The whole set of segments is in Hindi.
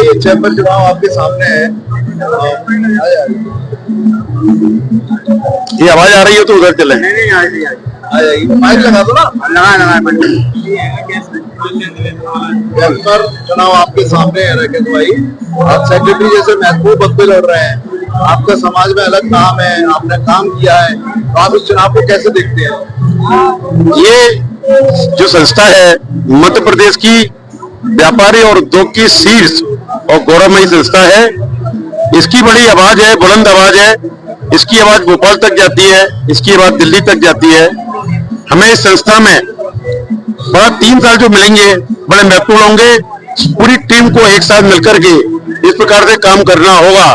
ये चैम्बर चुनाव आपके सामने है। ये आवाज आ रही हो तो उधर चले। नहीं आ जाएगी। माइक लगा दो ना। चैम्बर चुनाव आपके सामने है राकेश भाई। आप सेक्रेटरी जैसे महत्वपूर्ण पद पे लड़ रहे हैं, आपका समाज में अलग नाम है, आपने काम किया है, तो आप इस चुनाव को कैसे देखते हैं? ये जो संस्था है मध्य प्रदेश की व्यापारी और उद्योग की शीर्ष और गौरवमयी संस्था है। इसकी बड़ी आवाज है, बुलंद आवाज है। इसकी आवाज भोपाल तक जाती है, इसकी आवाज दिल्ली तक जाती है। हमें इस संस्था में बड़ा 3 साल जो मिलेंगे बड़े महत्वपूर्ण होंगे। पूरी टीम को एक साथ मिलकर के इस प्रकार से काम करना होगा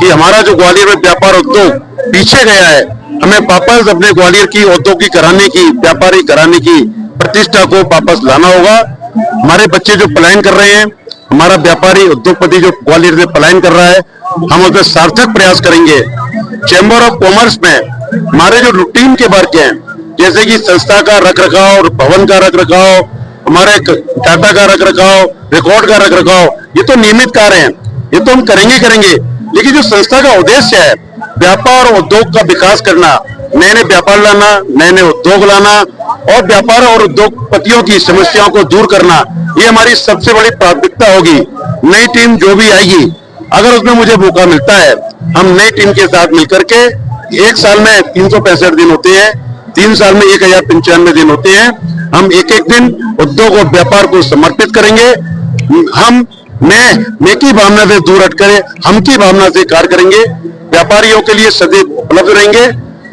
कि हमारा जो ग्वालियर में व्यापार उद्योग पीछे गया है, हमें वापस अपने ग्वालियर की औद्योगिक कराने की, व्यापारी कराने की प्रतिष्ठा को वापस लाना होगा। हमारे बच्चे जो पलायन कर रहे हैं, हमारा व्यापारी उद्योगपति जो ग्वालियर से पलायन कर रहा है, हम उसमें सार्थक प्रयास करेंगे। चैम्बर ऑफ कॉमर्स में हमारे जो रूटीन के वर्क हैं, जैसे कि संस्था का रखरखाव, भवन का रखरखाव, हमारे डाटा का रखरखाव, रिकॉर्ड का रखरखाव, ये तो नियमित कार्य हैं, ये तो हम करेंगे। लेकिन जो संस्था का उद्देश्य है व्यापार और उद्योग का विकास करना, नए नए व्यापार लाना, नए नए उद्योग लाना और व्यापार और उद्योगपतियों की समस्याओं को दूर करना, ये हमारी सबसे बड़ी प्राथमिकता होगी। नई टीम जो भी आएगी, अगर उसमें मुझे मौका मिलता है, हम नई टीम के साथ मिलकर के 1 साल में 365 दिन होते हैं, 3 साल में 1095 दिन होते हैं। हम एक दिन उद्योग और व्यापार को समर्पित करेंगे। मैं की भावना से दूर हटकर हम की भावना से कार्य करेंगे। व्यापारियों के लिए सदैव उपलब्ध रहेंगे,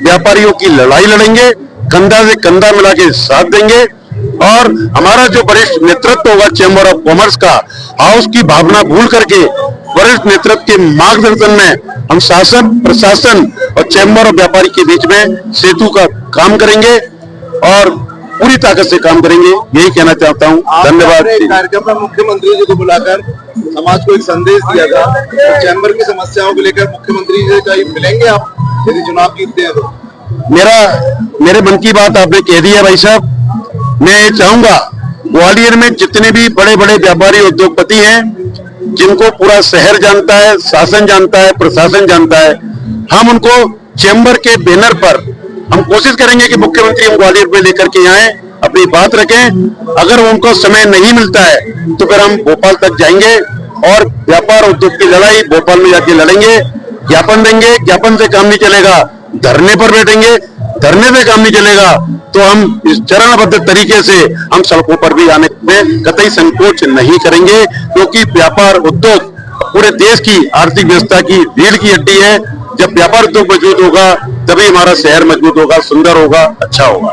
व्यापारियों की लड़ाई लड़ेंगे, कंधा से कंधा मिला के साथ देंगे। और हमारा जो वरिष्ठ नेतृत्व होगा चैम्बर ऑफ कॉमर्स का, हाउस की भावना भूल करके वरिष्ठ नेतृत्व के मार्गदर्शन में हम शासन, प्रशासन और चैम्बर ऑफ व्यापारी के बीच में सेतु का काम करेंगे और पूरी ताकत से काम करेंगे। यही कहना चाहता हूँ। धन्यवाद। कार्यक्रम में मुख्यमंत्री जी को बुलाकर समाज को एक संदेश दिया था, तो चैम्बर की समस्याओं को लेकर मुख्यमंत्री जी का मिलेंगे आप यदि चुनाव जीतते हैं तो? मेरे मन की बात आपने कह दी है भाई साहब। मैं चाहूंगा ग्वालियर में जितने भी बड़े बड़े व्यापारी उद्योगपति हैं, जिनको पूरा शहर जानता है, शासन जानता है, प्रशासन जानता है, हम उनको चैम्बर के बैनर पर हम कोशिश करेंगे कि मुख्यमंत्री हम ग्वालियर में लेकर के आए, अपनी बात रखें। अगर उनको समय नहीं मिलता है तो फिर हम भोपाल तक जाएंगे और व्यापार उद्योग की लड़ाई भोपाल में जाके लड़ेंगे। ज्ञापन देंगे, ज्ञापन से काम नहीं चलेगा, धरने पर बैठेंगे, धरने से काम नहीं चलेगा तो हम इस चरणबद्ध तरीके से हम सड़कों पर भी आने में कतई संकोच नहीं करेंगे, क्योंकि व्यापार उद्योग पूरे देश की आर्थिक व्यवस्था की रीढ़ की हड्डी है। जब व्यापार उद्योग मजबूत होगा तभी हमारा शहर मजबूत होगा, सुंदर होगा, अच्छा होगा।